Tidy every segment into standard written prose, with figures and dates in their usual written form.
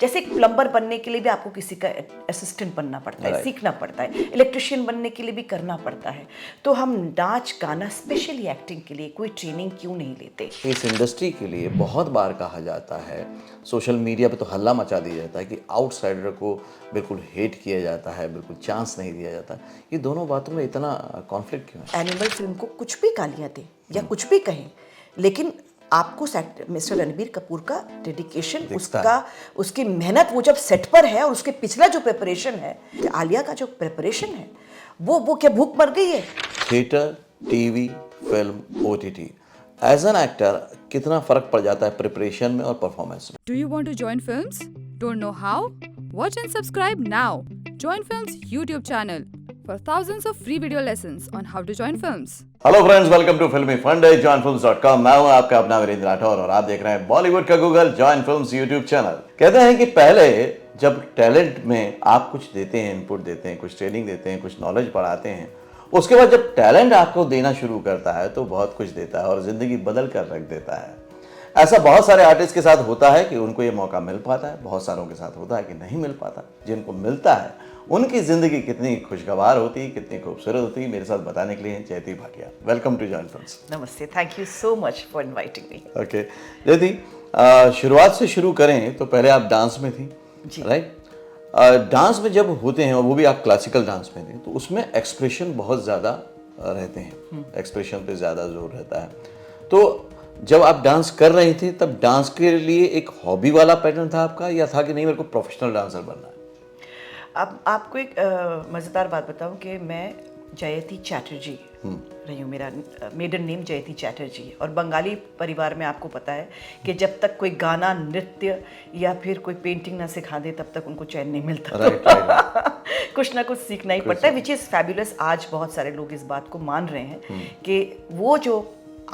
जैसे एक प्लम्बर बनने के लिए भी आपको किसी का असिस्टेंट बनना पड़ता है, सीखना पड़ता है। इलेक्ट्रिशियन बनने के लिए भी करना पड़ता है। तो हम नाच गाना स्पेशली एक्टिंग के लिए कोई ट्रेनिंग क्यों नहीं लेते? इस इंडस्ट्री के लिए बहुत बार कहा जाता है, सोशल मीडिया पे तो हल्ला मचा दिया जाता है कि आउटसाइडर को बिल्कुल हेट किया जाता है, बिल्कुल चांस नहीं दिया जाता। ये दोनों बातों में इतना कॉन्फ्लिक्ट क्यों है? एनिमल फिल्म को कुछ भी गालियाँ दें या कुछ भी कहें, लेकिन आपको मिस्टर रणबीर कपूर का डेडिकेशन, उसकी मेहनत, वो जब सेट पर है और उसके पिछला जो प्रिपरेशन है, आलिया का जो प्रिपरेशन है, वो क्या भूख मर गई है? Theatre, TV, film, OTT, as an actor कितना फर्क पड़ जाता है प्रिपरेशन में और परफॉर्मेंस में? Do you want to join films? Don't know how? Watch and subscribe now. Join Films YouTube channel for thousands of free video lessons on how to join films. Hello friends, welcome to फिल्मी फंडे, joinfilms.com। मैं हूं आपका अपना वीरेंद्र राठौर और आप देख रहे हैं बॉलीवुड का Google, join films YouTube channel. कहते हैं कि पहले जब टैलेंट में आप कुछ देते हैं, इनपुट देते हैं, कुछ ट्रेनिंग देते हैं, कुछ नॉलेज बढ़ाते हैं, उसके बाद जब टैलेंट आपको देना शुरू करता है तो बहुत कुछ देता है और ज़िंदगी बदल कर रख देता है। ऐसा बहुत सारे आर्टिस्ट के साथ होता है कि उनको ये मौका मिल पाता है, बहुत सारों के साथ होता है कि नहीं मिल पाता। जिनको मिलता है उनकी ज़िंदगी कितनी खुशगवार होती है, कितनी खूबसूरत होती है, मेरे साथ बताने के लिए Jayati Bhatia. Welcome to Join Films. नमस्ते, thank you so much for inviting me. Okay Jayati, शुरुआत से शुरू करें तो पहले आप डांस में थी, राइट? डांस में जब होते हैं और वो भी आप क्लासिकल डांस में थे, तो उसमें एक्सप्रेशन बहुत ज़्यादा रहते हैं, एक्सप्रेशन पे ज़्यादा जोर रहता है। तो जब आप डांस कर रहे थे तब डांस के लिए एक हॉबी वाला पैटर्न था आपका, या था कि नहीं मेरे को प्रोफेशनल डांसर बनना है? अब आपको एक मज़ेदार बात बताऊं कि मैं जयती चैटर्जी रही हूँ। मेरा मेडन नेम जयती चैटर्जी है और बंगाली परिवार में आपको पता है कि जब तक कोई गाना, नृत्य या फिर कोई पेंटिंग ना सिखा दे तब तक उनको चैन नहीं मिलता। राइट। कुछ ना कुछ सीखना ही पड़ता है, विच इज़ फैबुलस। आज बहुत सारे लोग इस बात को मान रहे हैं कि वो जो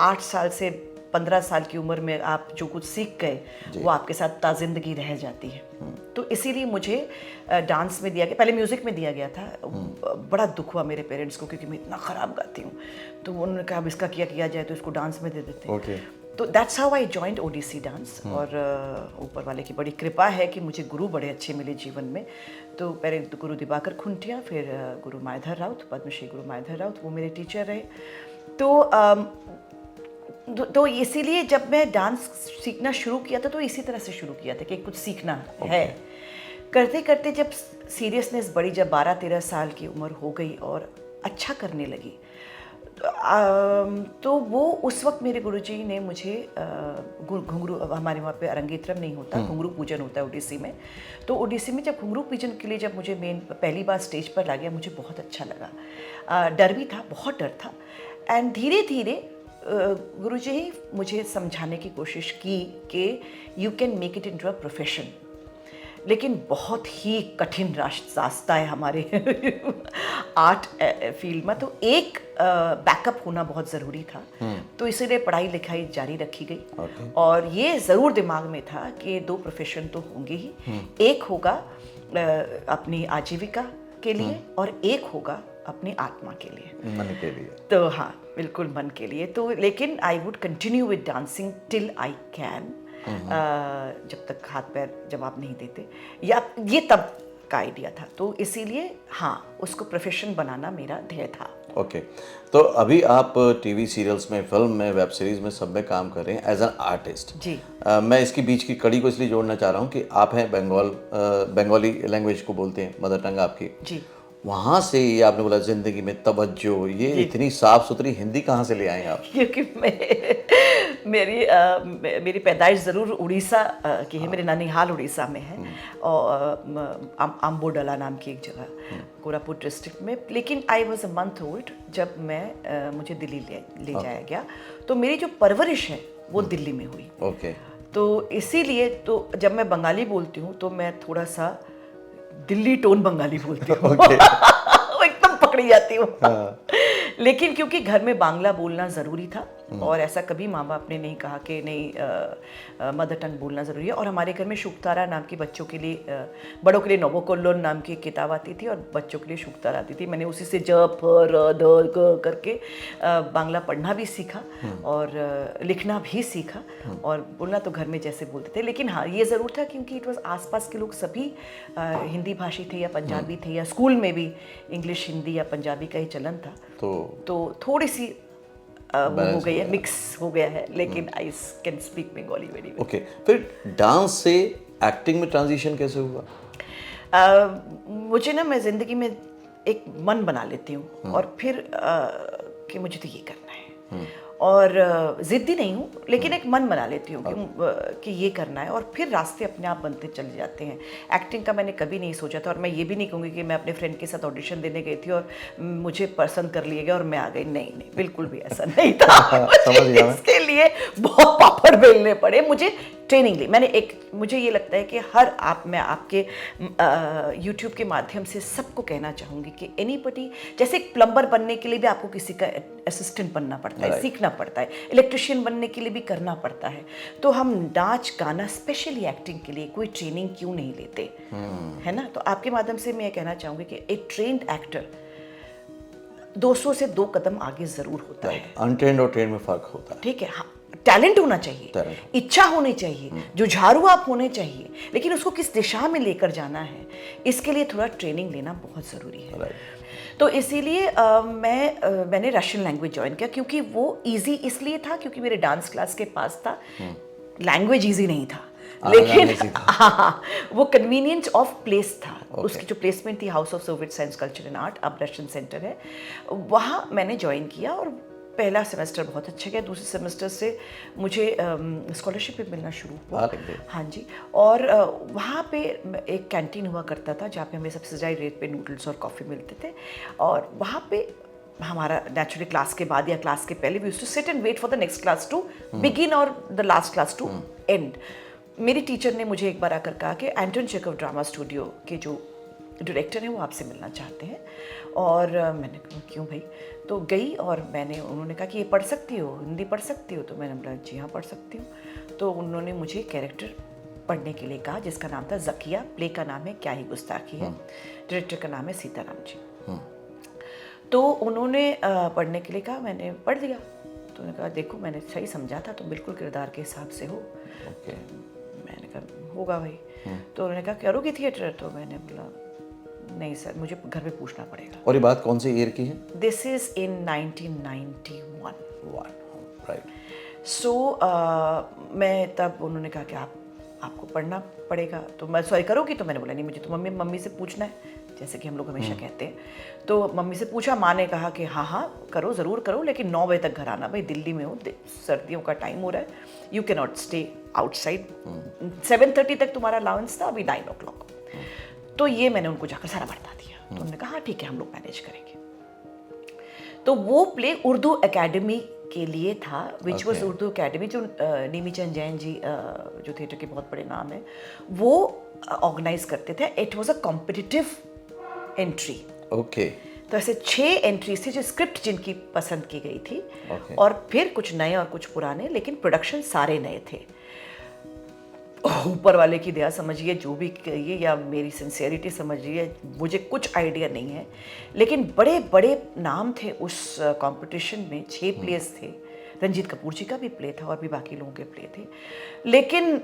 8 साल से 15 साल की उम्र में आप जो कुछ सीख गए वो आपके साथ ताज़िंदगी रह जाती है। तो इसीलिए मुझे डांस में दिया गया, पहले म्यूज़िक में दिया गया था। बड़ा दुख हुआ मेरे पेरेंट्स को क्योंकि मैं इतना ख़राब गाती हूँ, तो उन्होंने कहा अब इसका क्या किया जाए, तो इसको डांस में दे देते हैं। तो that's how I joined Odissi dance. और ऊपर वाले की बड़ी कृपा है कि मुझे गुरु बड़े अच्छे मिले जीवन में। तो पहले तो गुरु दिवाकर खुंटिया, फिर गुरु मायधर राउत, पद्मश्री गुरु मायधर राउत, वो मेरे टीचर रहे। तो इसीलिए जब मैं डांस सीखना शुरू किया था तो इसी तरह से शुरू किया था कि कुछ सीखना है। करते करते जब सीरियसनेस बढ़ी, जब 12-13 साल की उम्र हो गई और अच्छा करने लगी, तो वो उस वक्त मेरे गुरुजी ने मुझे घुंघरू, हमारे वहाँ पे अरंगेत्रम नहीं होता, घुंघरू पूजन होता है ओडिसी में। तो ओडिसी में जब घुंघरू पूजन के लिए जब मुझे पहली बार स्टेज पर ला गया, मुझे बहुत अच्छा लगा। डर भी था, बहुत डर था। एंड धीरे धीरे गुरुजी ही मुझे समझाने की कोशिश की कि you can make it into a profession. लेकिन बहुत ही कठिन रास्ता है हमारे आर्ट फील्ड में, तो एक बैकअप होना बहुत ज़रूरी था। तो इसीलिए पढ़ाई लिखाई जारी रखी गई। और ये ज़रूर दिमाग में था कि 2 प्रोफेशन तो होंगे ही। एक होगा अपनी आजीविका के लिए और एक होगा अपनी आत्मा के लिए, मन के लिए। तो हाँ, बिल्कुल मन के लिए। तो लेकिन I would continue with dancing till I can, जब तक हाथ पैर जवाब नहीं देते, या ये तब का आइडिया था। तो इसीलिए हाँ, उसको प्रोफेशन बनाना मेरा ध्येय था। ओके। तो अभी आप टीवी सीरियल्स में, फिल्म में, वेब सीरीज में सब में काम कर रहे हैं एज एन आर्टिस्ट। जी। मैं इसकी बीच की कड़ी को इसलिए जोड़ना चाह रहा हूँ कि आप हैं बंगाली लैंग्वेज को बोलते हैं, मदर टंग आपकी। जी। वहाँ से ये आपने बोला जिंदगी में तवज्जो, ये इतनी साफ सुथरी हिंदी कहाँ से ले आए आप? क्योंकि मेरी पैदाइश ज़रूर उड़ीसा की है। मेरे ननिहाल उड़ीसा में है और अम्बोडला नाम की एक जगह, कोरापुट डिस्ट्रिक्ट में। लेकिन I was a month old जब मुझे दिल्ली ले जाया गया। तो मेरी जो परवरिश है वो दिल्ली में हुई। ओके। तो इसीलिए तो जब मैं बंगाली बोलती हूँ तो मैं थोड़ा सा दिल्ली टोन बंगाली बोलती हूँ। वो एकदम पकड़ी जाती हूँ। लेकिन क्योंकि घर में बांग्ला बोलना ज़रूरी था और ऐसा कभी माँ बाप ने नहीं कहा कि नहीं मदर टंग बोलना ज़रूरी है। और हमारे घर में शुकतारा नाम की बच्चों के लिए बड़ों के लिए नोवोकोलोन नाम की किताब आती थी और बच्चों के लिए शुकतारा आती थी। मैंने उसी से ज फ र द क करके बांग्ला पढ़ना भी सीखा और लिखना भी सीखा और बोलना तो घर में जैसे बोलते थे। लेकिन हाँ, ये ज़रूर था क्योंकि इट वॉज आसपास के लोग सभी हिंदी भाषी थे या पंजाबी थे या स्कूल में भी इंग्लिश हिंदी या पंजाबी का ही चलन था। तो थोड़ी सी वो हो गई है, मिक्स हो गया है, लेकिन I can speak Bengali very well. Okay, फिर डांस से एक्टिंग में ट्रांजिशन कैसे हुआ? मुझे ना, मैं ज़िंदगी में एक मन बना लेती हूँ और फिर कि मुझे तो ये करना है और ज़िद्दी नहीं हूँ, लेकिन एक मन बना लेती हूँ कि ये करना है और फिर रास्ते अपने आप बनते चले जाते हैं। एक्टिंग का मैंने कभी नहीं सोचा था और मैं ये भी नहीं कहूँगी कि मैं अपने फ्रेंड के साथ ऑडिशन देने गई थी और मुझे पसंद कर लिया गया और मैं आ गई। नहीं नहीं, बिल्कुल भी ऐसा नहीं था। मुझे इसके लिए बहुत पापड़ बेलने पड़े, मुझे ट्रेनिंग ली मैंने। मुझे ये लगता है कि मैं आपके YouTube के माध्यम से सबको कहना चाहूँगी कि एनीबडी, जैसे एक प्लम्बर बनने के लिए भी आपको किसी का असिस्टेंट बनना पड़ता है, सीखना पड़ता है, इलेक्ट्रिशियन बनने के लिए भी करना पड़ता है। तो हम नाच गाना, स्पेशली एक्टिंग के लिए कोई ट्रेनिंग क्यों नहीं लेते, है ना? तो आपके माध्यम से मैं ये कहना चाहूँगी कि एक ट्रेंड एक्टर 200 से 2 कदम आगे ज़रूर होता है। अनट्रेंड और ट्रेंड में फ़र्क होता है। ठीक है, हाँ, टैलेंट होना चाहिए, इच्छा होनी चाहिए, जुझारू आप होने चाहिए, लेकिन उसको किस दिशा में लेकर जाना है, इसके लिए थोड़ा ट्रेनिंग लेना बहुत ज़रूरी है। तो इसीलिए मैंने रशियन लैंग्वेज ज्वाइन किया क्योंकि वो इजी इसलिए था क्योंकि मेरे डांस क्लास के पास था। लैंग्वेज इजी नहीं था, लेकिन हाँ, वो कन्वीनियंस ऑफ प्लेस था। उसकी जो प्लेसमेंट थी house of Soviet science culture and art, अब रशियन सेंटर है, वहाँ मैंने ज्वाइन किया और पहला सेमेस्टर बहुत अच्छा गया। दूसरे सेमेस्टर से मुझे स्कॉलरशिप भी मिलना शुरू हुआ। हाँ जी, और वहाँ पे एक कैंटीन हुआ करता था जहाँ पे हमें सब्सिडाइज रेट पे नूडल्स और कॉफ़ी मिलते थे और वहाँ पे हमारा नेचुरली क्लास के बाद या क्लास के पहले भी used to sit and wait for the next class to begin और the last class to end. मेरी टीचर ने मुझे एक बार आकर कहा कि एंटन चेखव ड्रामा स्टूडियो के जो डायरेक्टर हैं वो आपसे मिलना चाहते हैं। और मैंने कहा क्यों भाई? तो गई और उन्होंने कहा कि ये पढ़ सकती हो, हिंदी पढ़ सकती हो? तो मैंने बोला जी हाँ पढ़ सकती हूँ। तो उन्होंने मुझे कैरेक्टर पढ़ने के लिए कहा जिसका नाम था ज़किया, प्ले का नाम है क्या ही गुस्ताखी है, डायरेक्टर का नाम है सीताराम जी। तो उन्होंने पढ़ने के लिए कहा, मैंने पढ़ लिया। तो उन्होंने कहा देखो मैंने सही समझा था, तुम बिल्कुल किरदार के हिसाब से हो। मैंने कहा होगा भाई। तो उन्होंने कहा करोगी थिएटर? तो मैंने बोला नहीं सर, मुझे घर पे पूछना पड़ेगा। और ये बात कौन से ईयर की है? This is in 1991। राइट। सो मैं तब, उन्होंने कहा कि आपको पढ़ना पड़ेगा। तो मैं सॉरी करोगी? तो मैंने बोला नहीं, मुझे तो मम्मी से पूछना है, जैसे कि हम लोग हमेशा कहते हैं। तो मम्मी से पूछा, माँ ने कहा कि हाँ करो, ज़रूर करो, लेकिन 9 बजे तक घर आना, भाई दिल्ली में हो, सर्दियों का टाइम हो रहा है, you can not stay outside. 7:30 तक तुम्हारा अलाउंस था, अभी 9 o'clock। तो ये मैंने उनको जाकर सारा बता दिया। तो उन्होंने कहा हाँ ठीक है, हम लोग मैनेज करेंगे। तो वो प्ले उर्दू एकेडमी के लिए था, विच वॉज उर्दू एकेडमी, जो निमी चंद जैन जी जो थिएटर के बहुत बड़े नाम हैं, वो ऑर्गेनाइज करते थे। It was a competitive entry. Okay. तो ऐसे 6 एंट्रीज थी जो स्क्रिप्ट जिनकी पसंद की गई थी। और फिर कुछ नए और कुछ पुराने, लेकिन प्रोडक्शन सारे नए थे। ऊपर वाले की दया समझिए, जो भी कहिए, या मेरी सिंसियरिटी समझिए, मुझे कुछ आइडिया नहीं है, लेकिन बड़े बड़े नाम थे उस कंपटीशन में। 6 प्लेस थे, रंजीत कपूर जी का भी प्ले था और भी बाकी लोगों के प्ले थे। लेकिन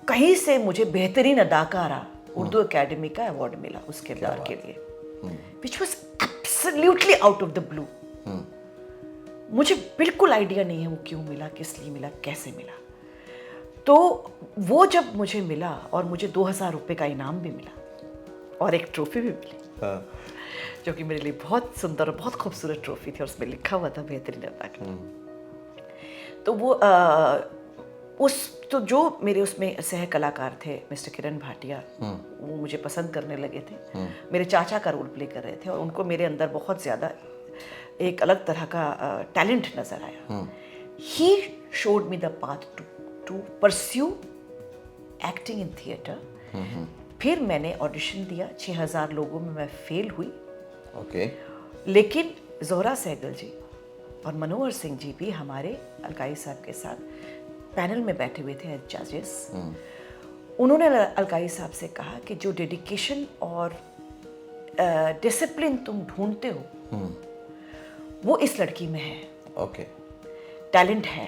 कहीं से मुझे बेहतरीन अदाकारा उर्दू एकेडमी का अवार्ड मिला उस किरदार के लिए, which was absolutely out of the blue. मुझे बिल्कुल आइडिया नहीं है वो क्यों मिला, किस लिए मिला, कैसे मिला। तो वो जब मुझे मिला और मुझे 2000 रुपये का इनाम भी मिला और एक ट्रॉफी भी मिली, जो कि मेरे लिए बहुत सुंदर और बहुत खूबसूरत ट्रॉफी थी और उसमें लिखा हुआ था बेहतरीन अदाकार। तो वो तो जो मेरे उसमें सह कलाकार थे मिस्टर किरण भाटिया, वो मुझे पसंद करने लगे थे। मेरे चाचा का रोल प्ले कर रहे थे और उनको मेरे अंदर बहुत ज़्यादा एक अलग तरह का टैलेंट नज़र आया। He showed me the path to pursue acting in theatre. फिर मैंने ऑडिशन दिया, 6000 लोगों में मैं फेल हुई। ओके। लेकिन जोहरा सहगल जी और मनोहर सिंह जी भी हमारे अलकाई साहब के साथ पैनल में बैठे हुए थे एज जजेस। उन्होंने अलकाई साहब से कहा कि जो डेडिकेशन और डिसिप्लिन तुम ढूंढते हो वो इस लड़की में है। ओके, टैलेंट है,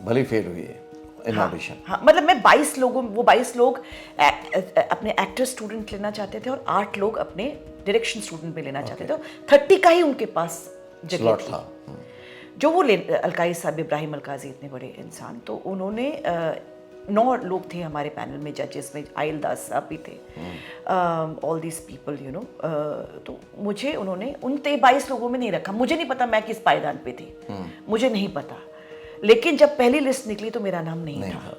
भली फेल हुई है इन ऑडिशन। हाँ, मतलब मैं 22 लोगों, वो 22 लोग अपने एक्टर स्टूडेंट लेना चाहते थे और 8 लोग अपने डायरेक्शन स्टूडेंट पे लेना चाहते थे। 30 का ही उनके पास जगह स्लॉट थी। था। जो वो अलकाई साहब, इब्राहिम अलकाजी, इतने बड़े इंसान, तो उन्होंने 9 लोग थे हमारे पैनल में जजेस में, आयल दास साहब भी थे, all this people you know. तो मुझे उन्होंने उन 22 लोगों में नहीं रखा। मुझे नहीं पता मैं किस पायदान पे थी, मुझे नहीं पता। लेकिन जब पहली लिस्ट निकली तो मेरा नाम नहीं था।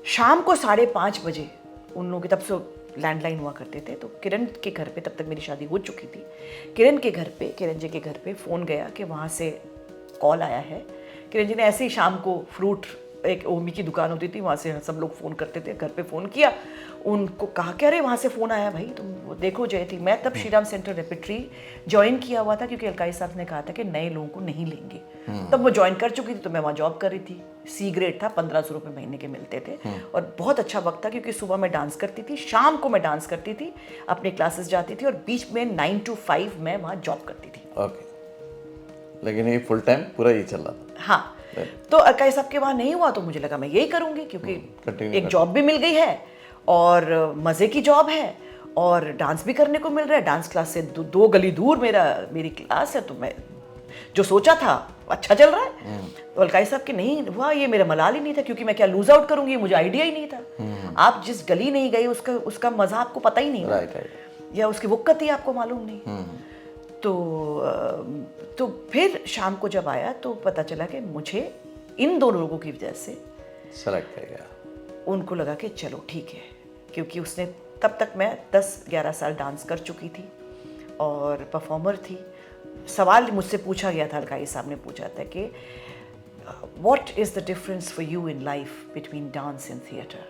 शाम को 5:30 बजे उन लोगों की, तब से लैंडलाइन हुआ करते थे, तो किरण के घर पे, तब तक मेरी शादी हो चुकी थी, किरण के घर पे, किरण जी के घर पे फ़ोन गया कि वहाँ से कॉल आया है। किरण जी ने ऐसे ही शाम को फ्रूट, एक ओमी की दुकान होती थी, वहाँ से सब लोग फ़ोन करते थे, घर पे फ़ोन किया, उनको कहा कि अरे वहाँ से फ़ोन आया भाई, तुम वो देखो जयती। मैं तब श्रीराम सेंटर रेपेट्री ज्वाइन किया हुआ था, क्योंकि अलकाई साहब ने कहा था कि नए लोगों को नहीं लेंगे। तब वो ज्वाइन कर चुकी थी, तो मैं वहाँ जॉब कर रही थी। सी ग्रेड था, 1500 रुपये महीने के मिलते थे, और बहुत अच्छा वक्त था, क्योंकि सुबह मैं डांस करती थी, शाम को मैं डांस करती थी, अपने क्लासेस जाती थी, और बीच में 9 to 5 मैं वहाँ जॉब करती थी। ओके, लेकिन ये फुल टाइम पूरा ये चल रहा था। हाँ, तो अलकाई साहब के वहाँ नहीं हुआ, तो मुझे लगा मैं यही करूँगी, क्योंकि एक जॉब भी मिल गई है और मज़े की जॉब है, और डांस भी करने को मिल रहा है। डांस क्लास से 2 गली दूर मेरी क्लास है, तो मैं जो सोचा था अच्छा चल रहा है। तो अलकाई साहब के नहीं हुआ, ये मेरा मलाल ही नहीं था, क्योंकि मैं क्या लूज आउट करूँगी, मुझे आइडिया ही नहीं था। आप जिस गली नहीं गए उसका मज़ा आपको पता ही नहीं, राइट। या उसकी वक़्त ही आपको मालूम नहीं। तो फिर शाम को जब आया तो पता चला कि मुझे इन 2 लोगों की वजह से सेलेक्ट कर गया। उनको लगा कि चलो ठीक है, क्योंकि उसने, तब तक मैं 10-11 साल डांस कर चुकी थी और परफॉर्मर थी। सवाल मुझसे पूछा गया था, अलकाई साहब ने पूछा था कि what is the difference for you in life between dance and theatre.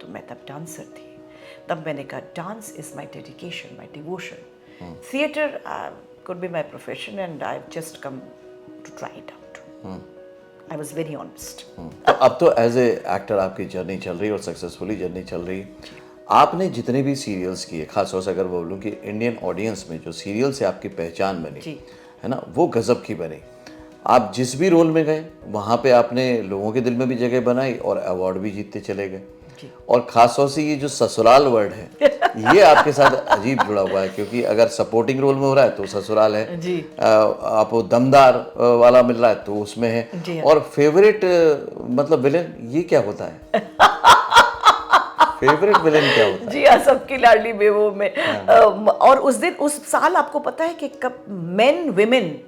तो मैं तब डांसर थी, तब मैंने कहा dance is my dedication, my devotion. Theatre could be my profession, and I've just come to try it out. I was very honest. तो अब तो एज ए एक्टर आपकी जर्नी चल रही है, और सक्सेसफुली जर्नी चल रही है। आपने जितने भी सीरियल्स किए, खासतौर से अगर बोलूँ कि इंडियन ऑडियंस में जो सीरियल से आपकी पहचान बनी है ना, वो गजब की बनी। आप जिस भी रोल में गए वहाँ पे आपने लोगों के दिल में भी जगह बनाई और अवार्ड भी जीतते चले गए। और खासतौर से ये जो ससुराल वर्ड है, ये आपके साथ अजीब जुड़ा हुआ है, क्योंकि अगर सपोर्टिंग रोल में हो रहा है तो ससुराल है जी। आपको दमदार वाला मिल रहा है तो उसमें है जी। और फेवरेट मतलब विलेन, ये क्या होता है? फेवरेट विलेन क्या होता है? जी हाँ, सबकी लाडली बेवो में। और उस साल आपको पता है कि कब मेन विमेन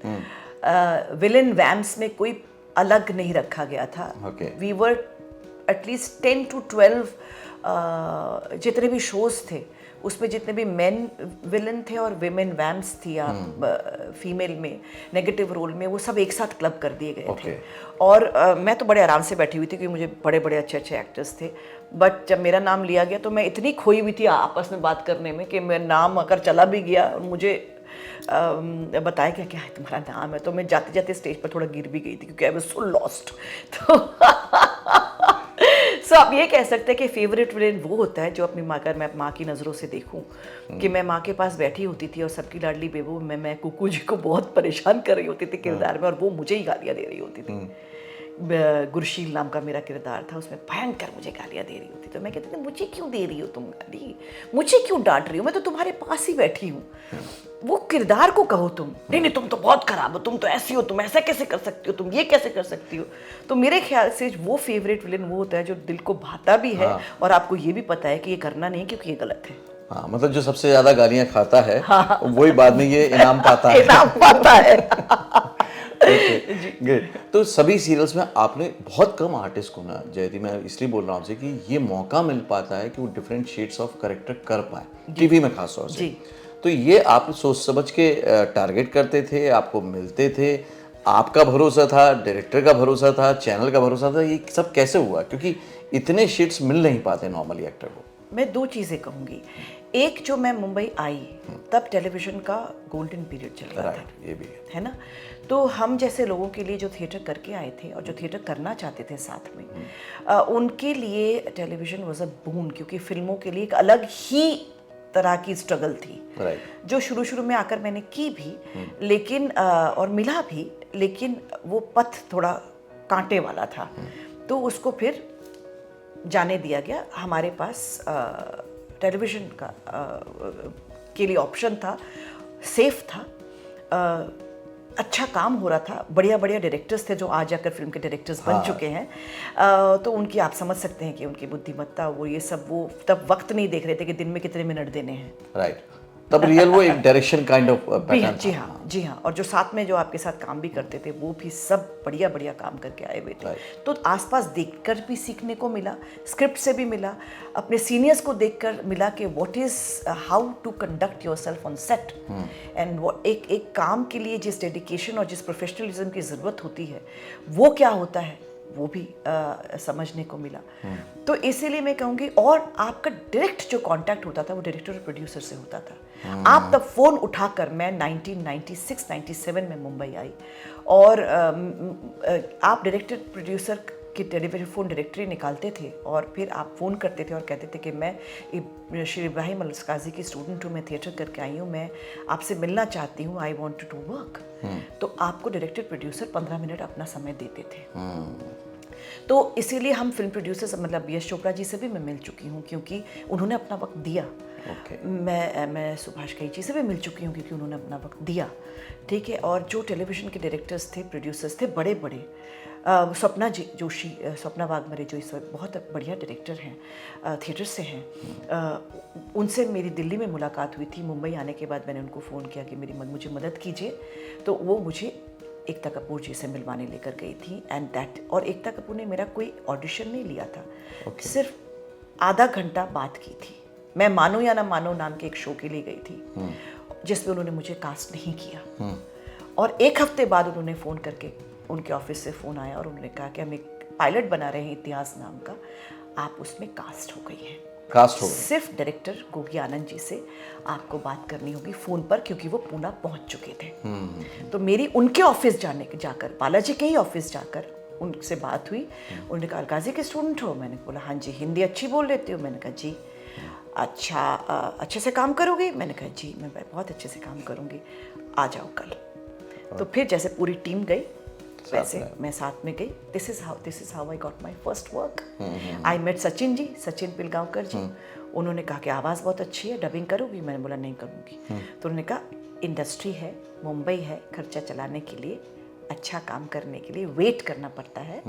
विलेन वैम्स में कोई अलग नहीं रखा गया था। वी वर एटलीस्ट 10 to 12 जितने भी शोज थे उसमें जितने भी मेन विलन थे और विमेन वैम्स थी, फीमेल में नेगेटिव रोल में, वो सब एक साथ क्लब कर दिए गए थे। और मैं तो बड़े आराम से बैठी हुई थी, क्योंकि मुझे बड़े बड़े अच्छे अच्छे एक्टर्स थे। बट जब मेरा नाम लिया गया तो मैं इतनी खोई हुई थी आपस में बात करने में कि मेरा नाम अगर चला भी गया और मुझे बताया क्या क्या है तुम्हारा नाम है, तो मैं जाते जाते स्टेज पर थोड़ा गिर भी गई थी, क्योंकि आई वाज सो लॉस्ट। तो सो आप ये कह सकते हैं कि फेवरेट विलेन वो होता है जो अपनी माँ का, मैं माँ की नज़रों से देखूं कि मैं माँ के पास बैठी होती थी और सबकी लाडली बेबू में मैं कुकू जी को बहुत परेशान कर रही होती थी किरदार में, और वो मुझे ही गालियाँ दे रही होती थी। गुरशील नाम का मेरा किरदार था, उसमें भयंकर मुझे गालियाँ दे रही होती। तो मैं कहती थी मुझे क्यों दे रही हो तुम गाली, मुझे क्यों डांट रही हो, मैं तो तुम्हारे पास ही बैठी हूँ। वो किरदार को कहो तुम, नहीं तुम तो बहुत खराब हो, तुम तो ऐसी हो, तुम ऐसा कैसे कर सकती हो, तुम ये कैसे कर सकती हो। तो मेरे ख्याल से वो फेवरेट विलेन वो होता है जो दिल को भाता भी है और आपको ये भी पता है कि ये करना नहीं क्योंकि ये गलत है। हाँ, मतलब जो सबसे ज्यादा गालियां खाता है वही बाद में ये इनाम पाता है। इनाम पाता है। ग्रेट। तो सभी सीरियल्स में आपने बहुत कम आर्टिस्ट को ना जयती, मैं इसलिए बोल रहा हूँ आपसे कि ये मौका मिल पाता है कि वो डिफरेंट शेड्स ऑफ कैरेक्टर कर पाए टीवी में खास तौर से। तो ये आप सोच समझ के टारगेट करते थे, आपको मिलते थे, आपका भरोसा था, डायरेक्टर का भरोसा था, चैनल का भरोसा था, ये सब कैसे हुआ? क्योंकि इतने शेड्स मिल नहीं पाते नॉर्मली एक्टर को। मैं दो चीज़ें कहूँगी। एक, जो मैं मुंबई आई तब टेलीविज़न का गोल्डन पीरियड चल रहा था, ये भी है ना। तो हम जैसे लोगों के लिए जो थिएटर करके आए थे और जो थिएटर करना चाहते थे साथ में, उनके लिए टेलीविज़न वाज अ बून, क्योंकि फिल्मों के लिए एक अलग ही तरह की स्ट्रगल थी, जो शुरू में आकर मैंने की भी, लेकिन और मिला भी, लेकिन वो पथ थोड़ा कांटे वाला था। तो उसको फिर जाने दिया गया। हमारे पास टेलीविज़न का के लिए ऑप्शन था, सेफ था, अच्छा काम हो रहा था, बढ़िया डायरेक्टर्स थे जो आज जाकर फिल्म के डायरेक्टर्स बन चुके हैं। तो उनकी आप समझ सकते हैं कि उनकी बुद्धिमत्ता, वो ये सब, वो तब वक्त नहीं देख रहे थे कि दिन में कितने मिनट देने हैं। राइट, तब रियल वो एक डायरेक्शन काइंड ऑफ पैटर्न। जी हाँ। और जो साथ में जो आपके साथ काम भी करते थे वो भी सब बढ़िया काम करके आए हुए थे। तो आसपास देखकर भी सीखने को मिला, स्क्रिप्ट से भी मिला, अपने सीनियर्स को देखकर मिला कि what is how to conduct yourself on set, and एक काम के लिए जिस डेडिकेशन और जिस प्रोफेशनलिज्म की ज़रूरत होती है वो क्या होता है, वो भी समझने को मिला। तो इसीलिए मैं कहूँगी, और आपका डायरेक्ट जो कांटेक्ट होता था वो डायरेक्टर और प्रोड्यूसर से होता था। आप तब फ़ोन उठाकर, मैं 1996-97 में मुंबई आई, और आप डायरेक्टर प्रोड्यूसर की टेलीफोन डायरेक्टरी निकालते थे और फिर आप फ़ोन करते थे और कहते थे कि मैं श्री इब्राहिम अलस्काजी की स्टूडेंट हूँ, मैं थिएटर करके आई हूँ, मैं आपसे मिलना चाहती हूँ, आई वॉन्ट टू वर्क। तो आपको डायरेक्टर प्रोड्यूसर 15 मिनट अपना समय देते थे। तो इसीलिए हम फिल्म प्रोड्यूसर्स, मतलब यश चोपड़ा जी से भी मैं मिल चुकी हूँ क्योंकि उन्होंने अपना वक्त दिया। मैं सुभाष घई जी से भी मिल चुकी हूँ क्योंकि उन्होंने अपना वक्त दिया, ठीक है। और जो टेलीविज़न के डायरेक्टर्स थे, प्रोड्यूसर्स थे, बड़े सपना जोशी, सपना वाघमारे जो इस वक्त बहुत बढ़िया डायरेक्टर हैं, थिएटर से हैं, उनसे मेरी दिल्ली में मुलाकात हुई थी। मुंबई आने के बाद मैंने उनको फ़ोन किया कि मुझे मदद कीजिए, तो वो मुझे एकता कपूर जी से मिलवाने लेकर गई थी। एंड दैट, और एकता कपूर ने मेरा कोई ऑडिशन नहीं लिया था, सिर्फ आधा घंटा बात की थी। मैं मानो या ना मानो नाम के एक शो के लिए गई थी जिसमें उन्होंने मुझे कास्ट नहीं किया, और एक हफ्ते बाद उन्होंने फ़ोन करके, उनके ऑफिस से फ़ोन आया और उन्होंने कहा कि हम एक पायलट बना रहे हैं इतिहास नाम का, आप उसमें कास्ट हो गई हैं। सिर्फ डायरेक्टर गोगी आनंद जी से आपको बात करनी होगी फ़ोन पर, क्योंकि वो पूना पहुंच चुके थे। तो मेरी उनके ऑफिस जाकर, बालाजी के ही ऑफिस जाकर उनसे बात हुई। उन्होंने कहा, अलकाजी के स्टूडेंट हो? मैंने बोला हाँ जी। हिंदी अच्छी बोल लेती हो? मैंने कहा जी। अच्छा, अच्छे से काम करोगी? मैंने कहा जी, मैं बहुत अच्छे से काम करूँगी, आ जाओ कल। तो फिर जैसे पूरी टीम गई वैसे मैं साथ में गई। This is how I got my first work. I met Sachin ji, Sachin Pilgaonkar ji. उन्होंने कहा कि आवाज़ बहुत अच्छी है, डबिंग करोगी? मैंने बोला नहीं करूँगी। तो उन्होंने कहा, इंडस्ट्री है, मुंबई है, खर्चा चलाने के लिए, अच्छा काम करने के लिए वेट करना पड़ता है,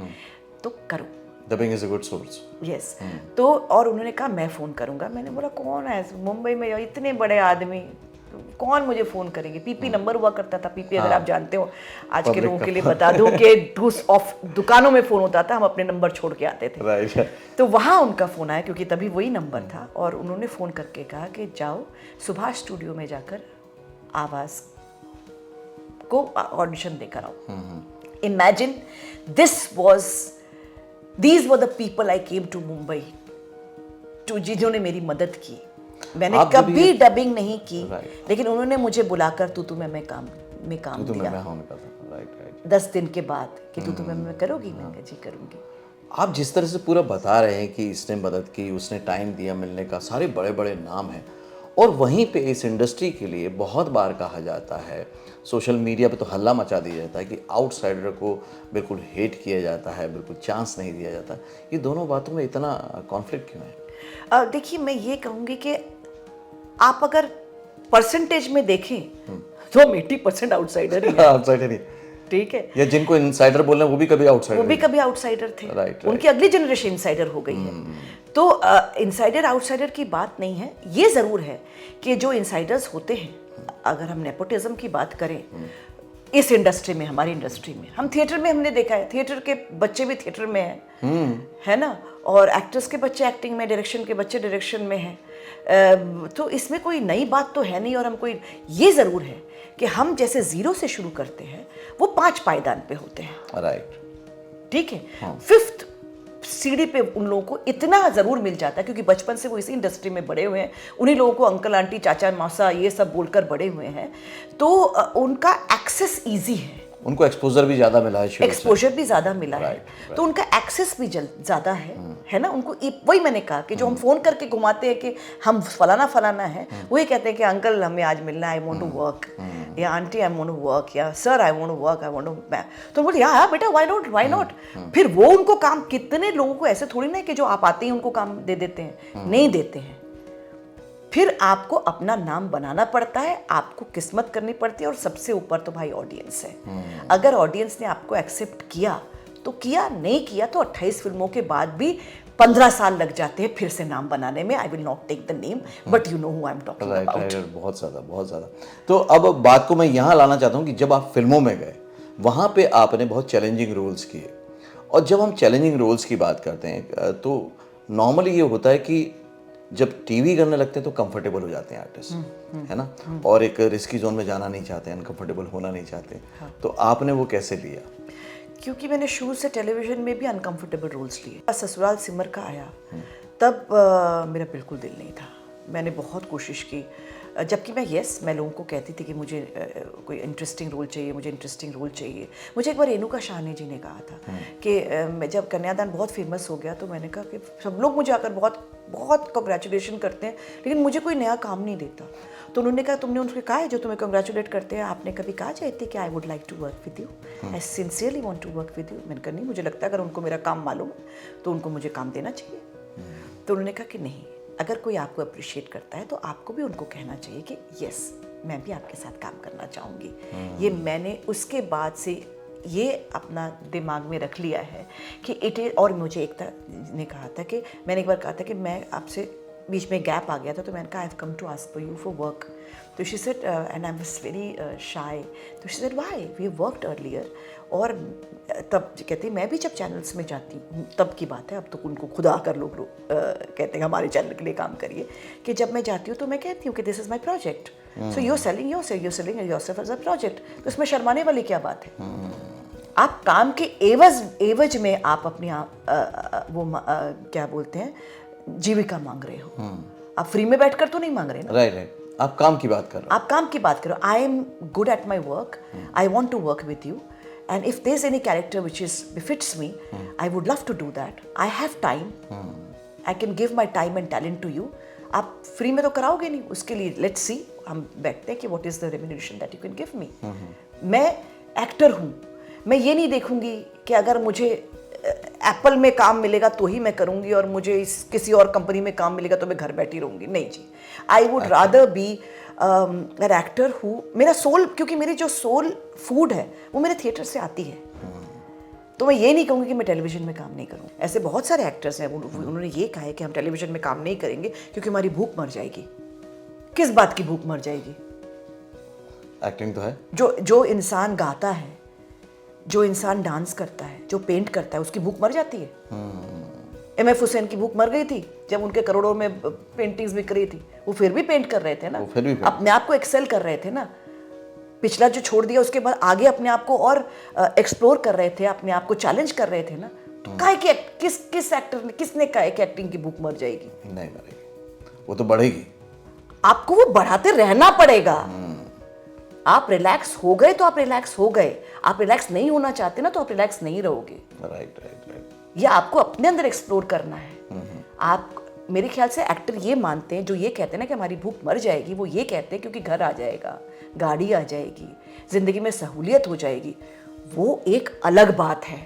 तो करो। Dubbing is a good source. Yes. तो और उन्होंने कहा मैं फ़ोन करूँगा। मैंने बोला कौन है मुंबई में इतने बड़े आदमी, कौन मुझे फ़ोन करेंगे? पीपी नंबर हुआ करता था। पीपी अगर आप जानते हो, आज के लोगों के लिए बता दूं कि दुकानों में फ़ोन होता था, हम अपने नंबर छोड़ के आते थे। तो वहाँ उनका फ़ोन आया क्योंकि तभी वही नंबर था, और उन्होंने फ़ोन करके कहा कि जाओ सुभाष स्टूडियो में जाकर आवाज़ को ऑडिशन देकर आओ। Imagine these were the people I came to Mumbai too, जिन्होंने मेरी मदद की। मैंने कभी डबिंग नहीं की, लेकिन उन्होंने मुझे बुलाकर तू मैं काम दिया। 10 दिन के बाद कि तू मैं करोगी? मैंने जी करूँगी। आप जिस तरह से पूरा बता रहे हैं कि इसने मदद की, उसने टाइम दिया मिलने का, सारे बड़े बड़े नाम हैं, और वहीं पे इस इंडस्ट्री के लिए बहुत बार कहा जाता है, सोशल मीडिया पे तो हल्ला मचा दिया जाता है कि आउटसाइडर को बिल्कुल हेट किया जाता है, बिल्कुल चांस नहीं दिया जाता। ये दोनों बातों में इतना कॉन्फ्लिक्ट क्यों है? देखिए, मैं ये कहूँगी कि आप अगर परसेंटेज में देखें तो हम 80% आउटसाइडर ही हैं। आउटसाइडर ही, ठीक है। या जिनको इनसाइडर बोल रहे हैं वो भी कभी आउटसाइडर थे। राइट। उनकी अगली जनरेशन इनसाइडर हो गई है। तो इनसाइडर आउटसाइडर की बात नहीं है। ये ज़रूर है कि जो इनसाइडर्स होते हैं, अगर हम नेपोटिज्म की बात करें इस इंडस्ट्री में, हमारी इंडस्ट्री में, हम थिएटर में हमने देखा है, थिएटर के बच्चे भी थिएटर में हैं, है ना, और एक्टर्स के बच्चे एक्टिंग में, डायरेक्शन के बच्चे डायरेक्शन में हैं। तो इसमें कोई नई बात तो है नहीं। और हम कोई, ये ज़रूर है कि हम जैसे ज़ीरो से शुरू करते हैं, वो 5 पायदान पे होते हैं। राइट, ठीक है। 5th सीढ़ी पे उन लोगों को इतना ज़रूर मिल जाता है, क्योंकि बचपन से वो इसी इंडस्ट्री में बड़े हुए हैं, उन्हीं लोगों को अंकल आंटी चाचा मौसा ये सब बोलकर बड़े हुए हैं, तो उनका एक्सेस ईजी है, उनको एक्सपोजर भी ज़्यादा मिला है, एक्सपोजर भी ज़्यादा मिला है, तो उनका एक्सेस भी ज़्यादा है ना उनको। वही मैंने कहा कि जो हम फ़ोन करके घुमाते हैं कि हम फलाना फलाना है, वही कहते हैं कि अंकल हमें आज मिलना है, आई वांट टू वर्क, या aunty I want to work, या sir I want to work, I want to, तो बोले या बेटा व्हाई नॉट। फिर वो उनको काम, कितने लोगों को ऐसे थोड़ी ना कि जो आप आते हैं उनको काम दे देते हैं, नहीं देते हैं। फिर आपको अपना नाम बनाना पड़ता है, आपको किस्मत करनी पड़ती है, और सबसे ऊपर तो भाई ऑडियंस है। अगर ऑडियंस ने आपको एक्सेप्ट किया तो किया, नहीं किया तो 28 फिल्मों के बाद भी 15 साल लग जाते हैं फिर से नाम बनाने में। I will not take the name, but you know who I am talking about. बहुत ज़्यादा। तो अब बात को मैं यहाँ लाना चाहता हूँ कि जब आप फिल्मों में गए, वहाँ पे आपने बहुत चैलेंजिंग रोल्स किए, और जब हम चैलेंजिंग रोल्स की बात करते हैं तो नॉर्मली ये होता है कि जब टीवी करने लगते हैं तो कंफर्टेबल हो जाते हैं आर्टिस्ट, है ना, और एक रिस्की जोन में जाना नहीं चाहते, अनकंफर्टेबल होना नहीं चाहते। तो आपने वो कैसे लिया? क्योंकि मैंने शुरू से टेलीविजन में भी अनकंफर्टेबल रोल्स लिए। ससुराल सिमर का आया तब मेरा बिल्कुल दिल नहीं था, मैंने बहुत कोशिश की, जबकि मैं लोगों को कहती थी कि मुझे कोई इंटरेस्टिंग रोल चाहिए, मुझे इंटरेस्टिंग रोल चाहिए। मुझे एक बार रेणुका शाहनी जी ने कहा था कि जब कन्यादान बहुत फेमस हो गया तो मैंने कहा कि सब लोग मुझे आकर बहुत बहुत कंग्रेचुलेशन करते हैं, लेकिन मुझे कोई नया काम नहीं देता। तो उन्होंने कहा तुमने उनसे कहा है जो तुम्हें कंग्रेचुलेट करते हैं, आपने कभी कहा चाहती कि I would like to work with you, I sincerely want to work with you. मैंने कहा नहीं, मुझे लगता है अगर उनको मेरा काम मालूम है तो उनको मुझे काम देना चाहिए। तो उन्होंने कहा कि नहीं, अगर कोई आपको अप्रिशिएट करता है तो आपको भी उनको कहना चाहिए कि यस मैं भी आपके साथ काम करना चाहूँगी। ये मैंने उसके बाद से ये अपना दिमाग में रख लिया है कि इट इज। और मुझे एक ने कहा था कि मैंने एक बार कहा था कि मैं आपसे बीच में गैप आ गया था, तो मैंने कहा I have come to ask for you for work. तो she said and I was very shy, तो she said why we worked earlier. और तब कहते मैं भी जब चैनल्स में जाती हूँ, तब की बात है, अब तो उनको खुदा आकर लोग कहते हैं हमारे चैनल के लिए काम करिए, कि जब मैं जाती हूँ तो मैं कहती हूँ कि this is my project, so you selling yourself as a project. तो इसमें शर्माने वाली क्या बात है? आप काम के एवज में आप अपनी क्या बोलते हैं जीविका मांग रहे हो, आप फ्री में बैठकर तो नहीं मांग रहे ना। राइट, आप काम की बात कर रहे हो। आप काम की बात करो। I am good at my work, I want to work with you, and if there's any character which is befits me, I would love to do that. I have time, I can give my time and talent to you. आप free में तो कराओगे नहीं, उसके लिए let's see, हम बैठते हैं कि what is the remuneration that you can give me. मैं एक्टर हूँ, मैं ये नहीं देखूंगी कि अगर मुझे एप्पल में काम मिलेगा तो ही मैं करूंगी और मुझे किसी और कंपनी में काम मिलेगा तो मैं घर बैठी रहूंगी। नहीं जी, I would rather be an actor हूँ, मेरा सोल, क्योंकि मेरी जो सोल फूड है वो मेरे थिएटर से आती है। तो मैं ये नहीं कहूँगी कि मैं टेलीविजन में काम नहीं करूँ। ऐसे बहुत सारे एक्टर्स हैं, उन्होंने ये कहा है कि हम टेलीविजन में काम नहीं करेंगे क्योंकि हमारी भूख मर जाएगी। किस बात की भूख मर जाएगी? एक्टिंग तो है। जो इंसान गाता है, जो इंसान डांस करता है, जो पेंट करता है, उसकी भूख मर जाती है। MF हुसैन की भूख मर गई थी जब उनके करोड़ों में पेंटिंग्स बिक रही थी, वो फिर भी पेंट कर रहे थे ना, अपने आप को एक्सेल कर रहे थे ना। पिछला जो छोड़ दिया उसके बाद आगे अपने आप को और एक्सप्लोर कर रहे थे, अपने आप को चैलेंज कर रहे थे ना। तो काहे कि किस एक्टर ने, किसने कहा कि एक्टिंग की भूख मर जाएगी? नहीं मरेगी, वो तो बढ़ेगी। आपको वो बढ़ाते रहना पड़ेगा। आप रिलैक्स हो गए तो आप रिलैक्स हो गए, आप रिलैक्स नहीं होना चाहते ना तो आप रिलैक्स नहीं रहोगे। राइट। ये आपको अपने अंदर एक्सप्लोर करना है। आप, मेरे ख्याल से एक्टर ये मानते हैं, जो ये कहते हैं ना कि हमारी भूख मर जाएगी, वो ये कहते हैं क्योंकि घर आ जाएगा, गाड़ी आ जाएगी, जिंदगी में सहूलियत हो जाएगी, वो एक अलग बात है।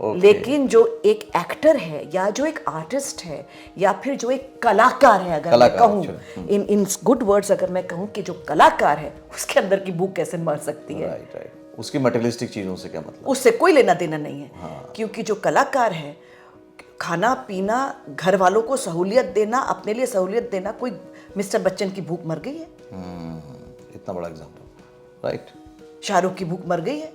लेकिन जो एक एक्टर है या जो एक आर्टिस्ट है या फिर जो एक कलाकार है, अगर मैं कहूँ इन गुड वर्ड्स, अगर मैं कहूँ कि जो कलाकार है उसके अंदर की भूख कैसे मर सकती है? राइट। उसकी मटेरियलिस्टिक चीजों से क्या मतलब? उससे कोई लेना देना नहीं है। क्योंकि जो कलाकार है, खाना पीना, घर वालों को सहूलियत देना, अपने लिए सहूलियत देना, कोई मिस्टर बच्चन की भूख मर गई है? इतना बड़ा एग्जाम्पल। राइट। शाहरुख की भूख मर गई है,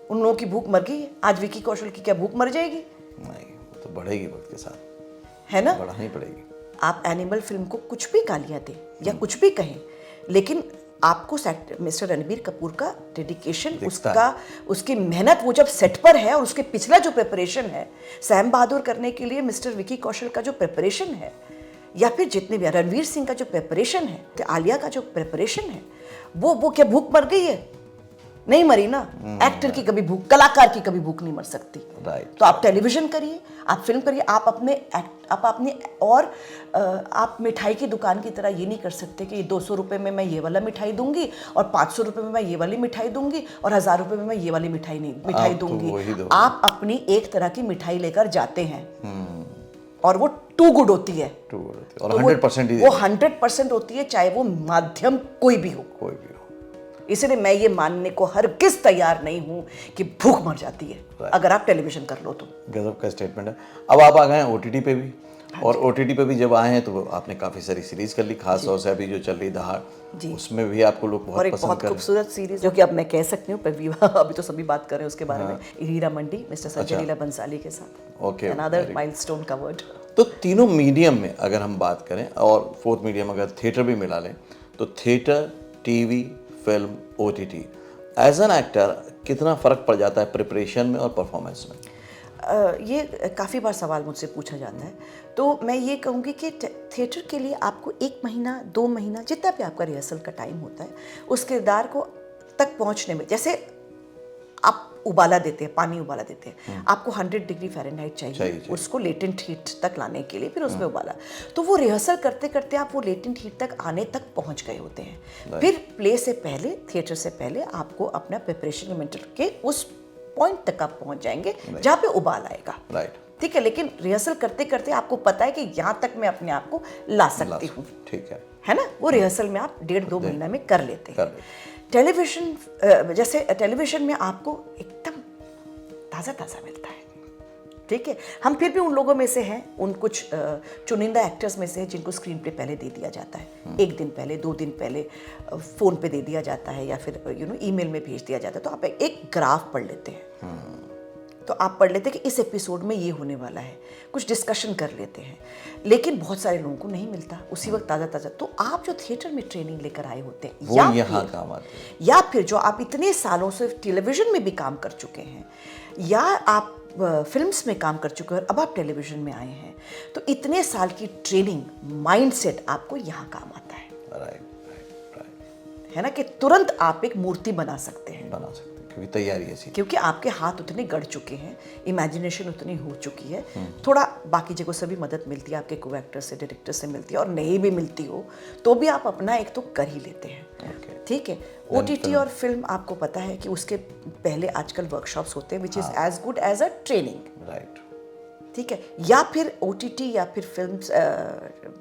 उन लोगों की भूख मर गई है। आज विकी कौशल की क्या भूख मर जाएगी? नहीं, वो तो बढ़ेगी वक्त के साथ, है ना? बढ़ानी पड़ेगी। आप एनिमल फिल्म को कुछ भी गालियां दें या कुछ भी कहें, लेकिन आपको मिस्टर रणबीर कपूर का डेडिकेशन, उसकी मेहनत, वो जब सेट पर है और उसके पिछला जो प्रिपरेशन है सैम बहादुर करने के लिए, मिस्टर विकी कौशल का जो प्रिपरेशन है, या फिर जितने भी रणवीर सिंह का जो प्रिपरेशन है, तो आलिया का जो प्रिपरेशन है, वो क्या भूख मर गई है? नहीं मरी ना। एक्टर की कभी भूख, कलाकार की कभी भूख नहीं मर सकती। तो आप टेलीविजन करिए, आप फिल्म करिए, आप अपने और आप मिठाई की दुकान की तरह ये नहीं कर सकते कि 200 रुपये में मैं ये वाला मिठाई दूंगी और 500 रुपये में मैं ये वाली मिठाई दूंगी और 1000 रुपये में मैं ये वाली मिठाई दूंगी। आप अपनी एक तरह की मिठाई लेकर जाते हैं और वो टू गुड होती है, और 100% वो 100% होती है, चाहे वो माध्यम कोई भी हो। इसलिए मैं ये मानने को हरगिज़ तैयार नहीं हूं कि भूख मर जाती है अगर आप टेलीविजन कर लो तो। गजब का स्टेटमेंट है। अब आप आ गए हैं ओटीटी पे भी, और ओटीटी पे भी जब आए हैं तो आपने काफ़ी सारी सीरीज कर ली, खास तौर से अभी जो चल रही दहाड़, उसमें भी आपको लोग बहुत पसंद कर रहे हैं। बहुत खूबसूरत सीरीज जो कि अब मैं कह सकती हूँ, अभी तो सभी बात कर रहे हैं उसके बारे में, हीरा मंडी, मिस्टर संजय लीला बंसाली के साथ। Okay, another milestone covered. तो तीनों मीडियम में अगर हम बात करें, और फोर्थ मीडियम अगर थिएटर भी मिला लें, तो theatre, TV, film, OTT, as an actor कितना फ़र्क पड़ जाता है प्रिपरेशन में और परफॉर्मेंस में? ये काफ़ी बार सवाल मुझसे पूछा जाता है। तो मैं ये कहूँगी कि थिएटर के लिए आपको 1 महीना 2 महीना जितना भी आपका रिहर्सल का टाइम होता है, उस किरदार को तक पहुँचने में, जैसे आप उबाला देते हैं, पानी उबाला देते हैं, आपको 100 डिग्री फ़ारेनहाइट चाहिए उसको लेटेंट हीट तक लाने के लिए, फिर उसमें उबाला, तो वो रिहर्सल करते करते आप वो लेटेंट हीट तक आने तक पहुंच गए होते हैं। फिर प्ले से पहले, थिएटर से पहले आपको अपना प्रिपरेशन मेंटेन के उस पॉइंट तक आप पहुंच जाएंगे जहाँ पे उबाल आएगा। ठीक है, लेकिन रिहर्सल करते करते आपको पता है कि यहाँ तक मैं अपने आप को ला सकती हूँ। ठीक है ना, वो रिहर्सल में आप 1.5-2 महीना में कर लेते हैं। टेलीविजन, जैसे टेलीविजन में आपको एकदम ताज़ा ताज़ा मिलता है। ठीक है, हम फिर भी उन लोगों में से हैं, उन कुछ चुनिंदा एक्टर्स में से जिनको स्क्रीन पे पहले दे दिया जाता है, 1 दिन पहले, 2 दिन पहले फ़ोन पे दे दिया जाता है, या फिर ईमेल में भेज दिया जाता है। तो आप एक ग्राफ पढ़ लेते हैं, तो आप पढ़ लेते हैं कि इस एपिसोड में ये होने वाला है, कुछ डिस्कशन कर लेते हैं। लेकिन बहुत सारे लोगों को नहीं मिलता उसी वक्त ताज़ा ताज़ा। तो आप जो थिएटर में ट्रेनिंग लेकर आए होते हैं, वो यहाँ काम आते हैं, या फिर जो आप इतने सालों से टेलीविजन में भी काम कर चुके हैं, या आप फिल्म्स में काम कर चुके हैं और अब आप टेलीविजन में आए हैं, तो इतने साल की ट्रेनिंग, माइंडसेट आपको यहाँ काम आता है। है ना, कि तुरंत आप एक मूर्ति बना सकते हैं, क्योंकि तैयारी ऐसी, क्योंकि आपके हाथ उतने गढ़ चुके हैं, इमेजिनेशन उतनी हो चुकी है। थोड़ा बाकी जगहों से भी मदद मिलती है, आपके को एक्टर से, डायरेक्टर से मिलती है, और नहीं भी मिलती हो तो भी आप अपना एक तो कर ही लेते हैं। ठीक है, ओटीटी और फिल्म आपको पता है कि उसके पहले आजकल वर्कशॉप्स होते हैं, which is as good as a training. ठीक है, या फिर ओटीटी या फिर फिल्म्स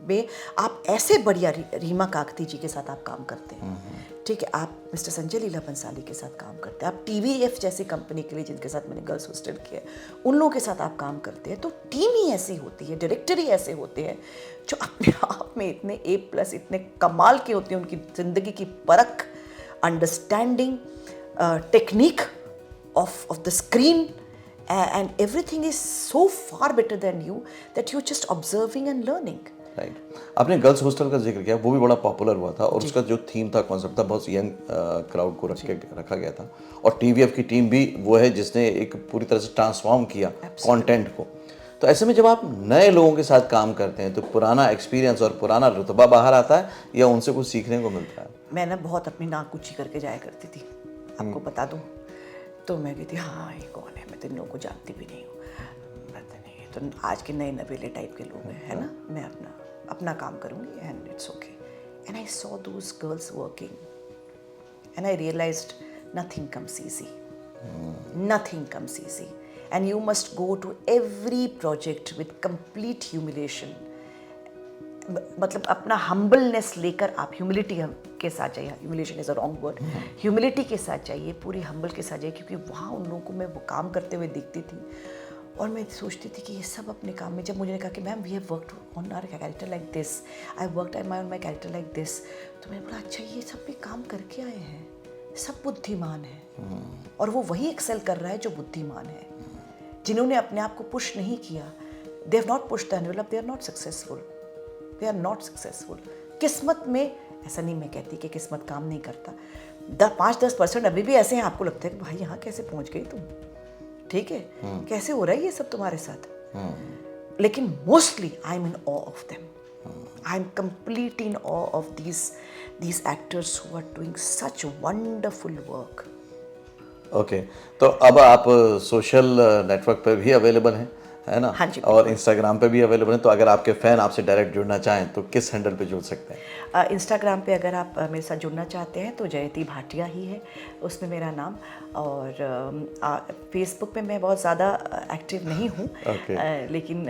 में आप ऐसे बढ़िया, रीमा काकती जी के साथ आप काम करते हैं। ठीक है, आप मिस्टर संजय लीला बंसाली के साथ काम करते हैं, आप TVF जैसी कंपनी के लिए, जिनके साथ मैंने गर्ल्स हॉस्टल किया, उन लोगों के साथ आप काम करते हैं। तो टीम ही ऐसी होती है, डायरेक्टर ही ऐसे होते हैं जो अपने आप में इतने A+, इतने कमाल के होते हैं, उनकी ज़िंदगी की परख, understanding, technique of the screen, and everything is so far better than you that you're just observing and learning. आपने गर्ल्स हॉस्टल का जिक्र किया, वो भी बड़ा पॉपुलर हुआ था, और उसका जो थीम था, कॉन्सेप्ट था, बहुत यंग क्राउड को रखा गया था, और TVF की टीम भी वो है जिसने एक पूरी तरह से ट्रांसफॉर्म किया कंटेंट को। तो ऐसे में जब आप नए लोगों के साथ काम करते हैं, तो पुराना एक्सपीरियंस और पुराना रुतबा बाहर आता है, या उनसे कुछ सीखने को मिलता है? मैं ना बहुत अपनी नाक ऊंची करके जाया करती थी, आपको बता दूं। तो मैं कहती, हाँ ये कौन है, मैं तो इन लोगों को जानती भी नहीं हूँ, पता नहीं, तो आज के नए नवेले टाइप के लोग हैं, है ना, मैं अपना काम करूँगी, and it's okay. And I saw those girls working, and I realised nothing comes easy, nothing comes easy, and you must go to every project with complete humiliation. मतलब अपना हम्बलनेस लेकर आप ह्यूमिलिटी के साथ जाइए, humiliation is a wrong word, humility के साथ जाइए, पूरी हम्बल के साथ जाइए, क्योंकि वहाँ उन लोगों को मैं वो काम करते हुए देखती थी, और मैं सोचती थी कि ये सब अपने काम में, जब मुझे कहा कि ma'am we have worked on our character like this, I worked on my character like this, तो मैंने बोला अच्छा ये सब भी काम करके आए हैं, सब बुद्धिमान हैं, और वो वही एक्सेल कर रहा है जो बुद्धिमान है। जिन्होंने अपने आप को पुश नहीं किया, they have not pushed the envelope, they are not successful, they are not successful. किस्मत में ऐसा नहीं मैं कहती कि किस्मत काम नहीं करता, 5-10% अभी भी ऐसे हैं आपको लगता है कि भाई यहाँ कैसे पहुँच गई तुम, ठीक है, कैसे हो रहा है ये सब तुम्हारे साथ, लेकिन mostly I am in awe of them, I am complete in awe of these actors who are doing such wonderful work. Okay, तो अब आप सोशल नेटवर्क पे भी अवेलेबल हैं, है ना? हाँ जी, और इंस्टाग्राम पे भी अवेलेबल हैं, तो अगर आपके फ़ैन आपसे डायरेक्ट जुड़ना चाहें तो किस हैंडल पे जुड़ सकते हैं? इंस्टाग्राम पे अगर आप मेरे साथ जुड़ना चाहते हैं तो जयती भाटिया ही है उसमें मेरा नाम, और फेसबुक पे मैं बहुत ज़्यादा एक्टिव नहीं हूँ, लेकिन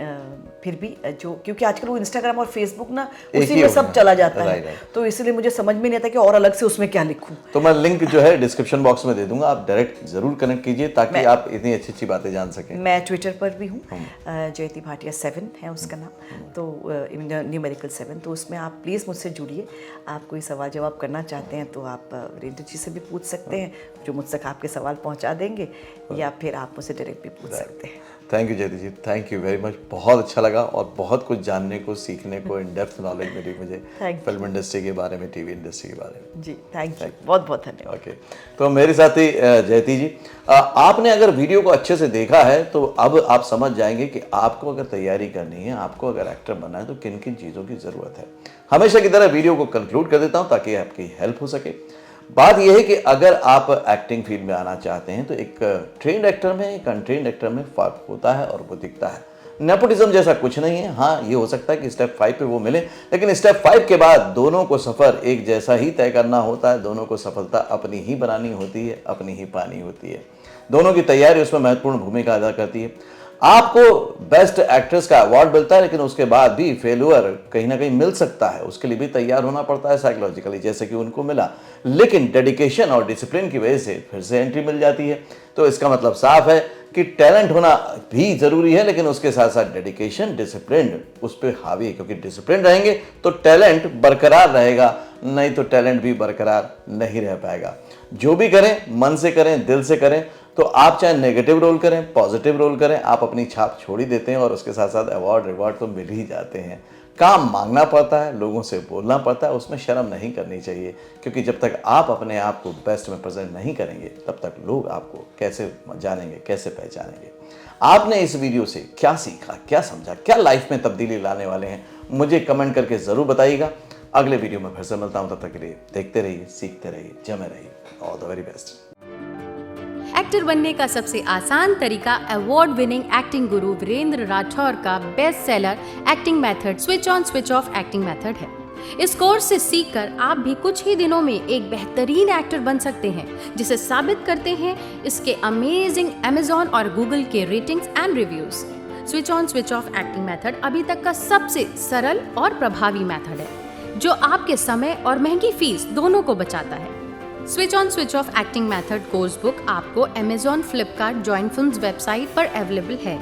फिर भी जो, क्योंकि आजकल वो इंस्टाग्राम और फेसबुक ना उसी में सब चला जाता है, तो इसलिए मुझे समझ में नहीं आता कि और अलग से उसमें क्या लिखूँ। तो मैं लिंक जो है डिस्क्रिप्शन बॉक्स में दे दूंगा, आप डायरेक्ट ज़रूर कनेक्ट कीजिए ताकि आप इतनी अच्छी अच्छी बातें जान सकें। मैं ट्विटर पर भी हूँ, जयती भाटिया 7 है उसका नाम, तो न्यूमेरिकल 7, तो उसमें आप प्लीज़ मुझसे जुड़िए। आप कोई सवाल जवाब करना चाहते हैं तो आप वीरेंद्र जी से भी पूछ सकते हैं, जो मुझ तक आपके सवाल पहुंचा देंगे, या फिर आप मुझसे डायरेक्ट भी पूछ सकते हैं। थैंक यू जयती जी, थैंक यू वेरी मच, बहुत अच्छा लगा और बहुत कुछ जानने को, सीखने को, इन डेप्थ नॉलेज मिली मुझे फिल्म इंडस्ट्री के बारे में, टीवी इंडस्ट्री के बारे में। जी थैंक यू, बहुत बहुत धन्यवाद। ओके, तो मेरे साथी जयती जी, आपने अगर वीडियो को अच्छे से देखा है तो अब आप समझ जाएंगे कि आपको अगर तैयारी करनी है, आपको अगर एक्टर बनना है तो किन किन चीज़ों की ज़रूरत है। हमेशा की तरह वीडियो को कंक्लूड कर देता हूँ ताकि आपकी हेल्प हो सके। बात यह है कि अगर आप एक्टिंग फील्ड में आना चाहते हैं तो एक ट्रेंड एक्टर में, एक अनट्रेंड एक्टर में फ़र्क होता है और वो दिखता है। नेपोटिज्म जैसा कुछ नहीं है। हाँ, ये हो सकता है कि स्टेप 5 पे वो मिले, लेकिन स्टेप 5 के बाद दोनों को सफ़र एक जैसा ही तय करना होता है, दोनों को सफलता अपनी ही बनानी होती है, अपनी ही पानी होती है। दोनों की तैयारी उसमें महत्वपूर्ण भूमिका अदा करती है। आपको बेस्ट एक्ट्रेस का अवार्ड मिलता है, लेकिन उसके बाद भी फेल्यूअर कहीं ना कहीं मिल सकता है, उसके लिए भी तैयार होना पड़ता है साइकोलॉजिकली, जैसे कि उनको मिला, लेकिन डेडिकेशन और डिसिप्लिन की वजह से फिर से एंट्री मिल जाती है। तो इसका मतलब साफ है कि टैलेंट होना भी ज़रूरी है, लेकिन उसके साथ साथ डेडिकेशन, डिसिप्लिन उस पर हावी है, क्योंकि डिसिप्लिन रहेंगे तो टैलेंट बरकरार रहेगा, नहीं तो टैलेंट भी बरकरार नहीं रह पाएगा। जो भी करें मन से करें, दिल से करें, तो आप चाहे नेगेटिव रोल करें, पॉजिटिव रोल करें, आप अपनी छाप छोड़ ही देते हैं और उसके साथ साथ अवार्ड रिवॉर्ड तो मिल ही जाते हैं। काम मांगना पड़ता है, लोगों से बोलना पड़ता है, उसमें शर्म नहीं करनी चाहिए, क्योंकि जब तक आप अपने आप को बेस्ट में प्रेजेंट नहीं करेंगे तब तक लोग आपको कैसे जानेंगे, कैसे पहचानेंगे। आपने इस वीडियो से क्या सीखा, क्या समझा, क्या लाइफ में तब्दीली लाने वाले हैं, मुझे कमेंट करके ज़रूर बताइएगा। अगले वीडियो में फिर से मिलता हूँ, तब तक के लिए देखते रहिए, सीखते रहिए, जमे रहिए। All the very best. Actor बनने का सबसे आसान तरीका अवार्ड विनिंग एक्टिंग गुरु वीरेंद्र राठौर का best seller acting method switch on switch off acting method है। इस कोर्स से सीखकर आप भी कुछ ही दिनों में एक बेहतरीन एक्टर बन सकते हैं, जिसे साबित करते हैं इसके अमेजिंग Amazon और Google के ratings and reviews. Switch on switch off acting method अभी तक का सबसे सरल और प्रभावी मेथड है, जो आपके समय और महंगी फीस दोनों को बचाता है। Switch on switch off acting method course book आपको Amazon, Flipkart, join films website पर अवेलेबल है।